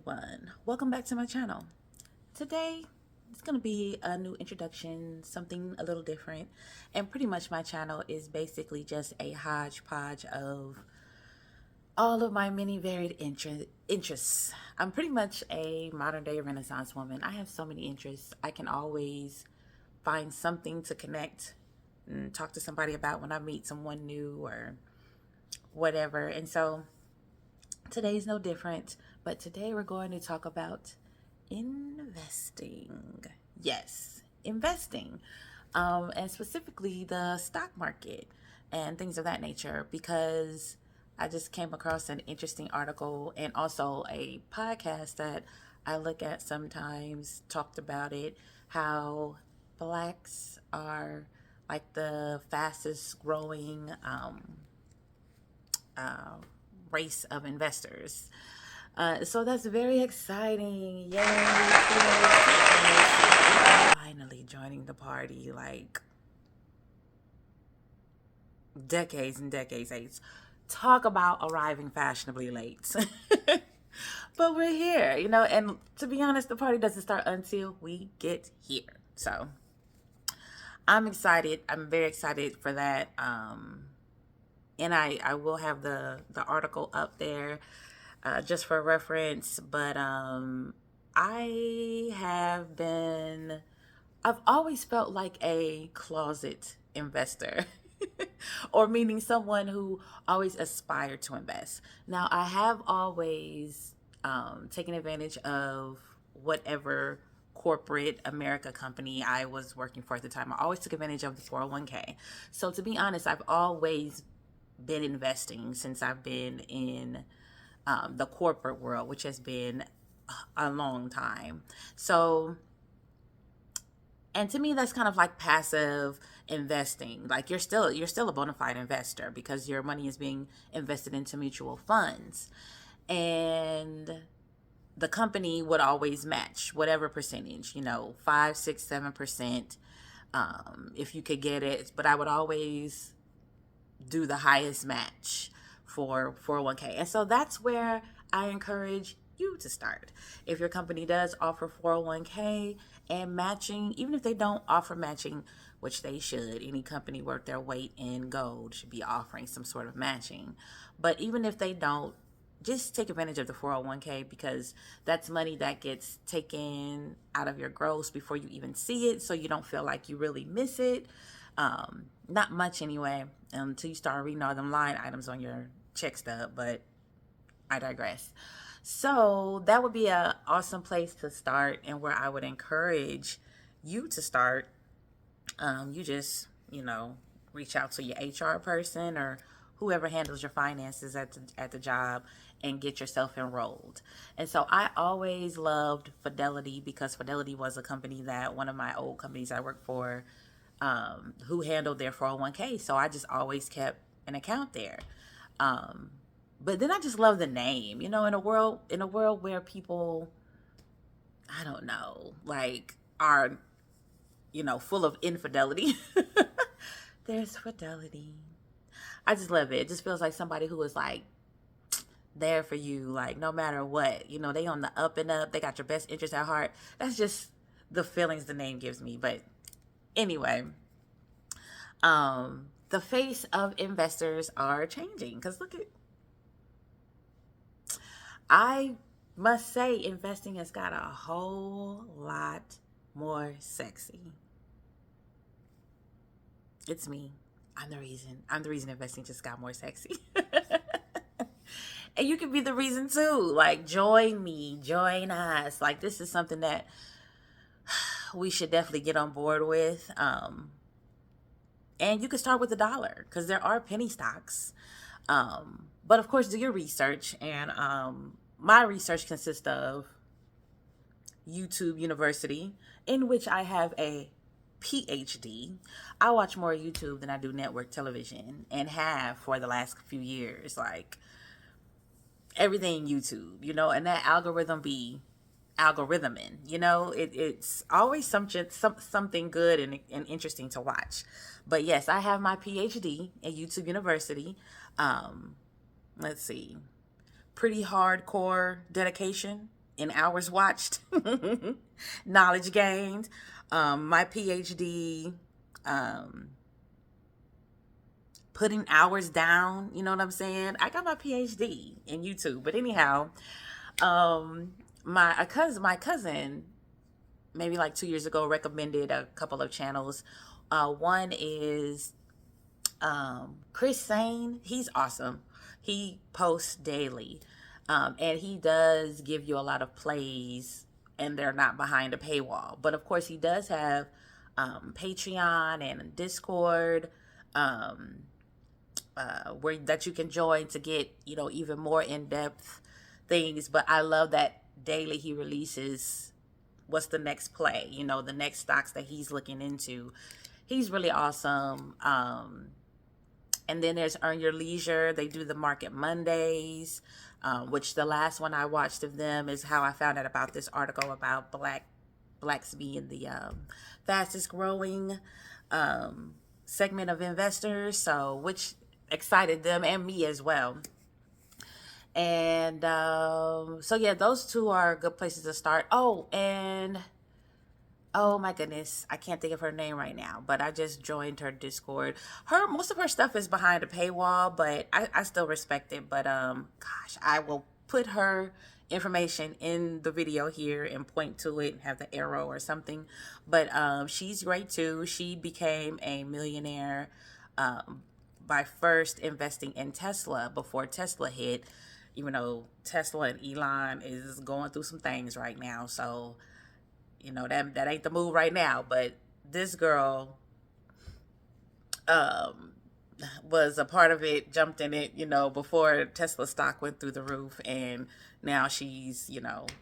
everyone, welcome back to my channel. Today it's going to be a new introduction, something a little different, and pretty much my channel is basically just a hodgepodge of all of my many varied interests. I'm pretty much a modern day Renaissance woman. I have so many interests. I can always find something to connect and talk to somebody about when I meet someone new or whatever. And so today's no different, but today we're going to talk about investing. Yes, investing, and specifically the stock market and things of that nature, because I just came across an interesting article and also a podcast that I look at sometimes talked about it, how blacks are like the fastest growing uh, race of investors. So that's very exciting. Yay! Finally joining the party, like decades and decades late. Talk about arriving fashionably late. But we're here, and to be honest, the party doesn't start until we get here. So I'm excited. I'm very excited for that. And I will have the article up there just for reference. But I've always felt like a closet investor, or meaning someone who always aspired to invest. Now, I have always taken advantage of whatever corporate America company I was working for at the time. I always took advantage of the 401k. So to be honest, I've always been investing since I've been in the corporate world, which has been a long time. So, and to me, that's kind of like passive investing. Like you're still a bona fide investor because your money is being invested into mutual funds, and the company would always match whatever percentage, 5, 6, 7%, if you could get it. But I would always do the highest match for 401k. And so that's where I encourage you to start. If your company does offer 401k and matching, even if they don't offer matching, which they should, any company worth their weight in gold should be offering some sort of matching. But even if they don't, just take advantage of the 401k, because that's money that gets taken out of your gross before you even see it, so you don't feel like you really miss it. Not much anyway, until you start reading all them line items on your check stub, but I digress. So that would be an awesome place to start, and where I would encourage you to start. You just, reach out to your HR person or whoever handles your finances at the job and get yourself enrolled. And so I always loved Fidelity, because Fidelity was a company that one of my old companies I worked for, who handled their 401k. So I just always kept an account there. But then I just love the name, in a world where people, I don't know, like are, full of infidelity. There's fidelity. I just love it. It just feels like somebody who is like there for you, like no matter what, they on the up and up. They got your best interest at heart. That's just the feelings the name gives me. But anyway, the face of investors are changing, because I must say investing has got a whole lot more sexy. It's me. I'm the reason investing just got more sexy. And you can be the reason too. Like, join me, join us. Like, this is something that we should definitely get on board with. And you can start with $1, because there are penny stocks. But of course, do your research. And my research consists of YouTube University, in which I have a PhD. I watch more YouTube than I do network television, and have for the last few years. Like, everything YouTube, and that algorithm be algorithming, it's always something good and interesting to watch. But yes, I have my PhD at YouTube University. Let's see, pretty hardcore dedication. in hours watched, knowledge gained. My PhD, um, putting hours down. You know what I'm saying? I got my PhD in YouTube. But anyhow, um, my cousin, maybe like 2 years ago, recommended a couple of channels. One is Chris Sane. He's awesome. He posts daily, and he does give you a lot of plays, and they're not behind a paywall. But of course, he does have Patreon and Discord, um, where that you can join to get even more in depth things. But I love that daily he releases what's the next play, the next stocks that he's looking into. He's really awesome. And then there's Earn Your Leisure. They do the Market Mondays, which the last one I watched of them is how I found out about this article about blacks being the fastest growing segment of investors. So, which excited them and me as well. And so yeah, those two are good places to start. Oh, and oh my goodness, I can't think of her name right now, but I just joined her Discord. Most of her stuff is behind a paywall, but I still respect it. But gosh, I will put her information in the video here and point to it and have the arrow or something. But she's great too. She became a millionaire by first investing in Tesla before Tesla hit, even though Tesla and Elon is going through some things right now. So that ain't the move right now. But this girl um was a part of it, jumped in it, before Tesla stock went through the roof, and now she's,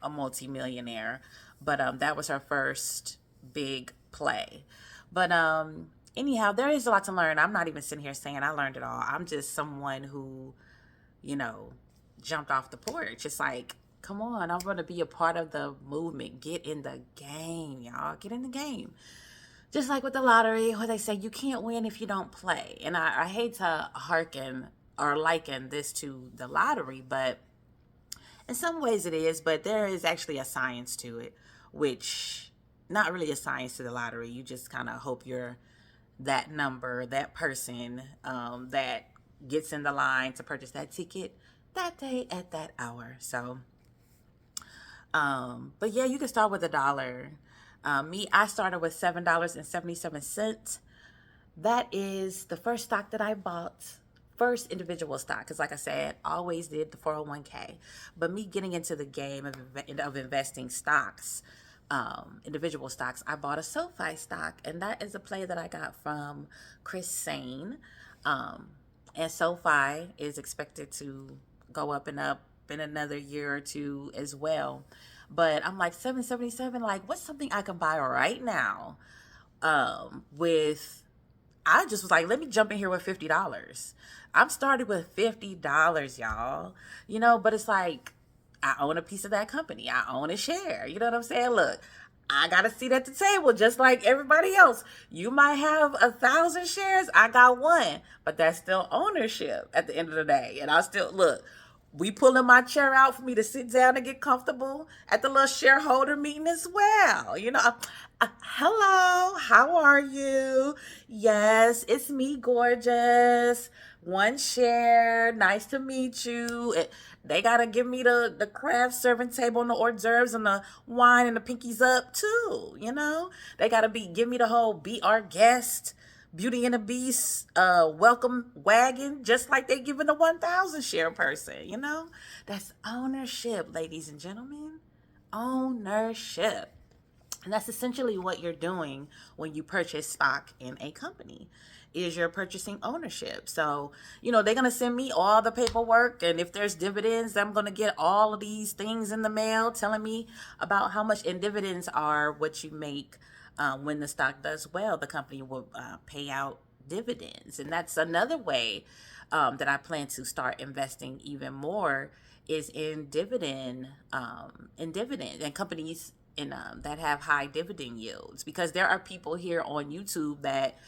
a multimillionaire. But that was her first big play. But anyhow, there is a lot to learn. I'm not even sitting here saying I learned it all. I'm just someone who, you know, jumped off the porch. It's like, come on, I'm going to be a part of the movement. Get in the game, y'all. Get in the game. Just like with the lottery, where they say you can't win if you don't play. And I hate to hearken or liken this to the lottery, but in some ways it is. But there is actually a science to it, which not really a science to the lottery. You just kind of hope you're that number, that person that gets in the line to purchase that ticket that day at that hour. So, but yeah, you can start with $1. I started with $7.77. That is the first stock that I bought, first individual stock. Because like I said, I always did the 401k. But me getting into the game of investing stocks, individual stocks, I bought a SoFi stock. And that is a play that I got from Chris Sane. And SoFi is expected to go up and up in another year or two as well. But I'm like, 777, like, what's something I can buy right now? With I just was like, let me jump in here with $50. I'm started with $50, y'all. But it's like, I own a piece of that company. I own a share. You know what I'm saying? Look, I got a seat at the table just like everybody else. You might have 1,000 shares. I got one, but that's still ownership at the end of the day. And I still look. We pulling my chair out for me to sit down and get comfortable at the little shareholder meeting as well. Hello, how are you? Yes, it's me, gorgeous. One share, nice to meet you. They gotta give me the craft serving table and the hors d'oeuvres and the wine and the pinkies up too. They gotta give me the whole be our guest. Beauty and the Beast welcome wagon, just like they giving a 1,000 share person. That's ownership, ladies and gentlemen. Ownership. And that's essentially what you're doing when you purchase stock in a company, is you're purchasing ownership. So, they're going to send me all the paperwork. And if there's dividends, I'm going to get all of these things in the mail telling me about how much. And dividends are what you make when the stock does well. The company will pay out dividends. And that's another way that I plan to start investing even more is in dividend and companies that have high dividend yields, because there are people here on YouTube that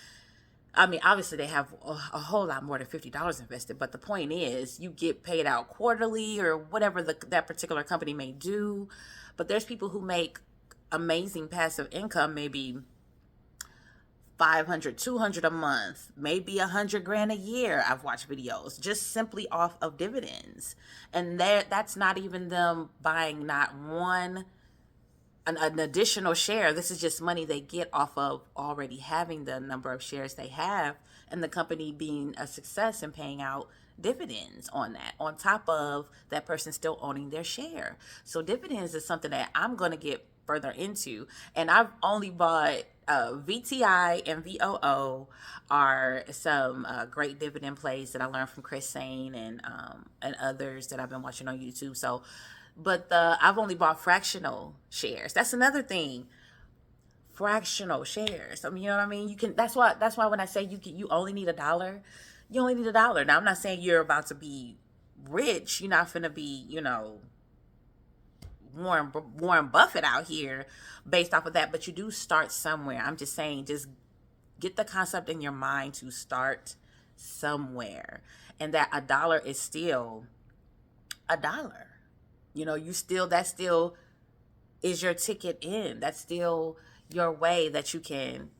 I mean, obviously they have a whole lot more than $50 invested, but the point is you get paid out quarterly or whatever that particular company may do. But there's people who make amazing passive income, maybe 500, 200 a month, maybe 100 grand a year. I've watched videos just simply off of dividends. And that's not even them buying not one an additional share. This is just money they get off of already having the number of shares they have, and the company being a success and paying out dividends on that, on top of that person still owning their share. So dividends is something that I'm going to get further into, and I've only bought VTI and VOO are some great dividend plays that I learned from Chris Sane and others that I've been watching on YouTube. So but I've only bought fractional shares. That's another thing. Fractional shares. I mean, you know what I mean? You can. That's why when I say you only need $1, you only need $1. Now I'm not saying you're about to be rich. You're not gonna be, Warren Buffett out here based off of that. But you do start somewhere. I'm just saying, just get the concept in your mind to start somewhere, and that $1 is still $1. That still is your ticket in. That's still your way that you can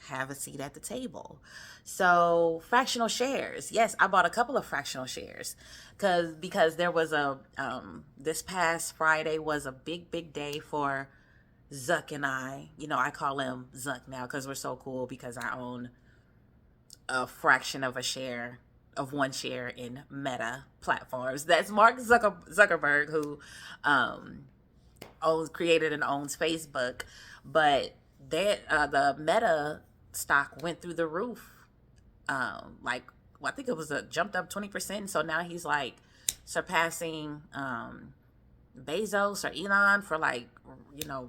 have a seat at the table. So fractional shares. Yes, I bought a couple of fractional shares because there was this past Friday was a big day for Zuck and I. I call him Zuck now because we're so cool, because I own a fraction of a share of one share in Meta platforms. That's Mark Zuckerberg, who created and owns Facebook. But the Meta stock went through the roof. I think it was jumped up 20%. So now he's like surpassing Bezos or Elon for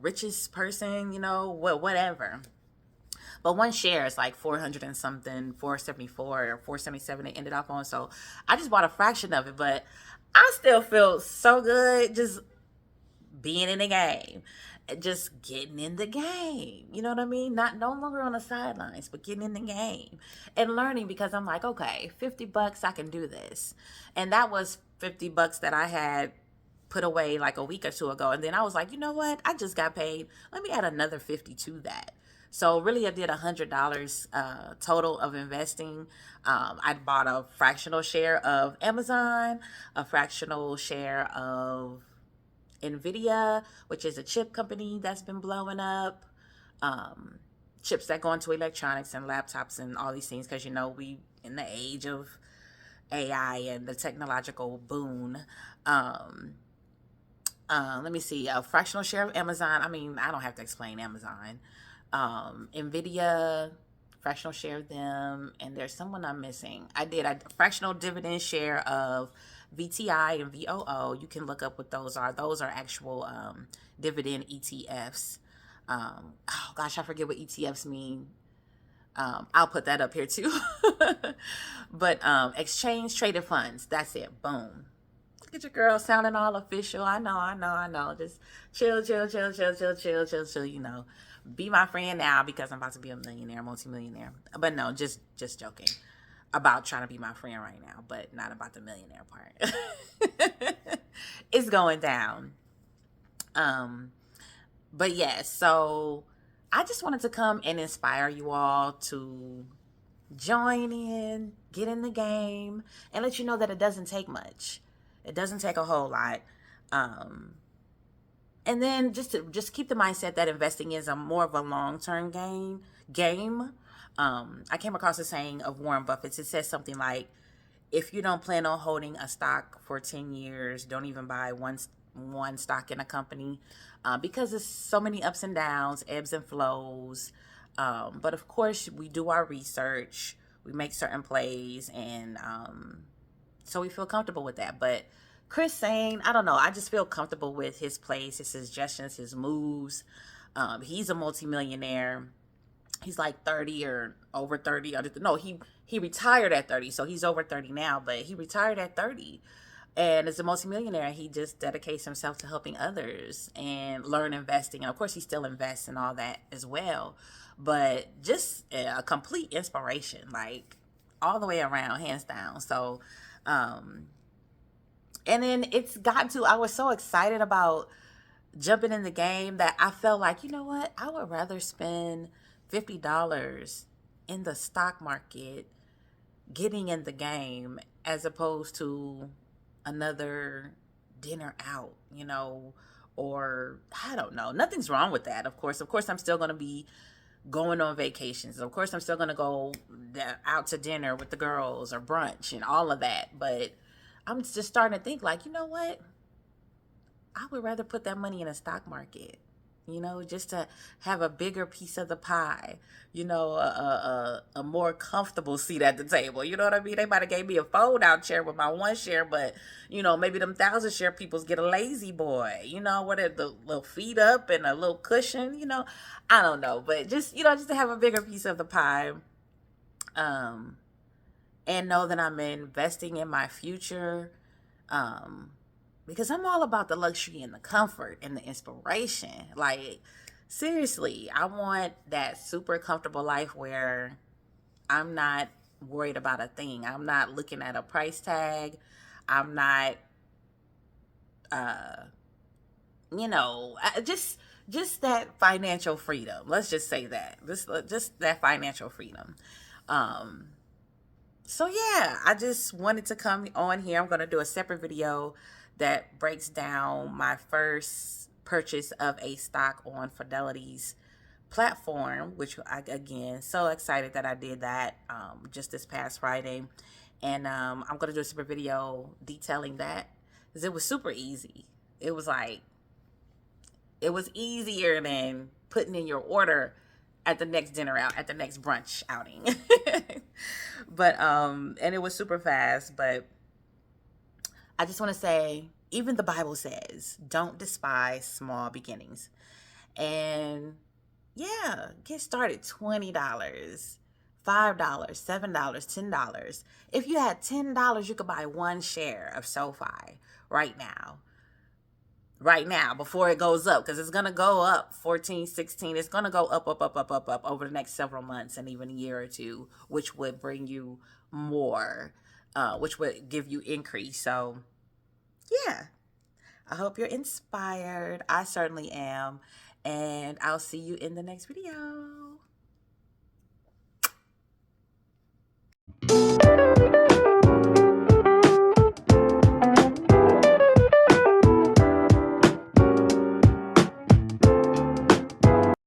richest person, whatever. But one share is like 400 and something, 474 or 477 it ended up on. So I just bought a fraction of it, but I still feel so good just being in the game. Just getting in the game. You know what I mean? No longer on the sidelines, but getting in the game and learning, because I'm like, okay, $50, I can do this. And that was $50 that I had put away like a week or two ago. And then I was like, you know what? I just got paid. Let me add another 50 to that. So really, I did $100 total of investing. I bought a fractional share of Amazon, a fractional share of NVIDIA, which is a chip company that's been blowing up. Chips that go into electronics and laptops and all these things, because we in the age of AI and the technological boom. Let me see, a fractional share of Amazon. I mean, I don't have to explain Amazon. NVIDIA, fractional share of them, and there's someone I'm missing. I did a fractional dividend share of VTI and VOO. You can look up what those are. Those are actual dividend ETFs. Oh gosh, I forget what ETFs mean. I'll put that up here too. But exchange traded funds. That's it. Boom. Look at your girl sounding all official. I know. Just chill. Be my friend now, because I'm about to be a millionaire, multimillionaire. But no, just joking about trying to be my friend right now, but not about the millionaire part. It's going down. But yes, so I just wanted to come and inspire you all to join in, get in the game, and let you know that it doesn't take much. It doesn't take a whole lot. And then just keep the mindset that investing is a more of a long-term game. I came across a saying of Warren Buffett's. It says something like, if you don't plan on holding a stock for 10 years, don't even buy one stock in a company, because there's so many ups and downs, ebbs and flows. But of course, we do our research, we make certain plays, and so we feel comfortable with that. But Chris Sane, I don't know, I just feel comfortable with his plays, his suggestions, his moves. He's a multimillionaire. He's like 30 or over 30. No, he retired at 30, so he's over 30 now, but he retired at 30. And as a multimillionaire, he just dedicates himself to helping others and learn investing. And of course, he still invests in all that as well. But just a complete inspiration, like all the way around, hands down. So, um, and then it's gotten to, I was so excited about jumping in the game that I felt like, you know what? I would rather spend $50 in the stock market getting in the game as opposed to another dinner out, or I don't know. Nothing's wrong with that, of course. Of course, I'm still going to be going on vacations. Of course, I'm still going to go out to dinner with the girls or brunch and all of that. But I'm just starting to think like, you know what? I would rather put that money in a stock market, just to have a bigger piece of the pie, a more comfortable seat at the table. You know what I mean? They might have gave me a fold out chair with my one share, but, maybe them 1,000 share peoples get a lazy boy, what are the little feet up and a little cushion, I don't know, but just to have a bigger piece of the pie, um, and know that I'm investing in my future. Um, because I'm all about the luxury and the comfort and the inspiration. Like, seriously, I want that super comfortable life where I'm not worried about a thing. I'm not looking at a price tag. I'm not, uh, just that financial freedom. Let's just say that. Just that financial freedom. Um, So yeah, I just wanted to come on here. I'm going to do a separate video that breaks down my first purchase of a stock on Fidelity's platform, which I, again, so excited that I did that just this past Friday. And I'm going to do a separate video detailing that because it was super easy. It was like, it was easier than putting in your order at the next dinner out, at the next brunch outing. But and it was super fast, but I just want to say, even the Bible says, don't despise small beginnings. And yeah, get started. $20, $5, $7, $10. If you had $10, you could buy one share of SoFi right now. Right now, before it goes up, because it's going to go up 14, 16. It's going to go up, up, up, up, up, up over the next several months and even a year or two, which would bring you more, which would give you increase. So yeah, I hope you're inspired. I certainly am. And I'll see you in the next video.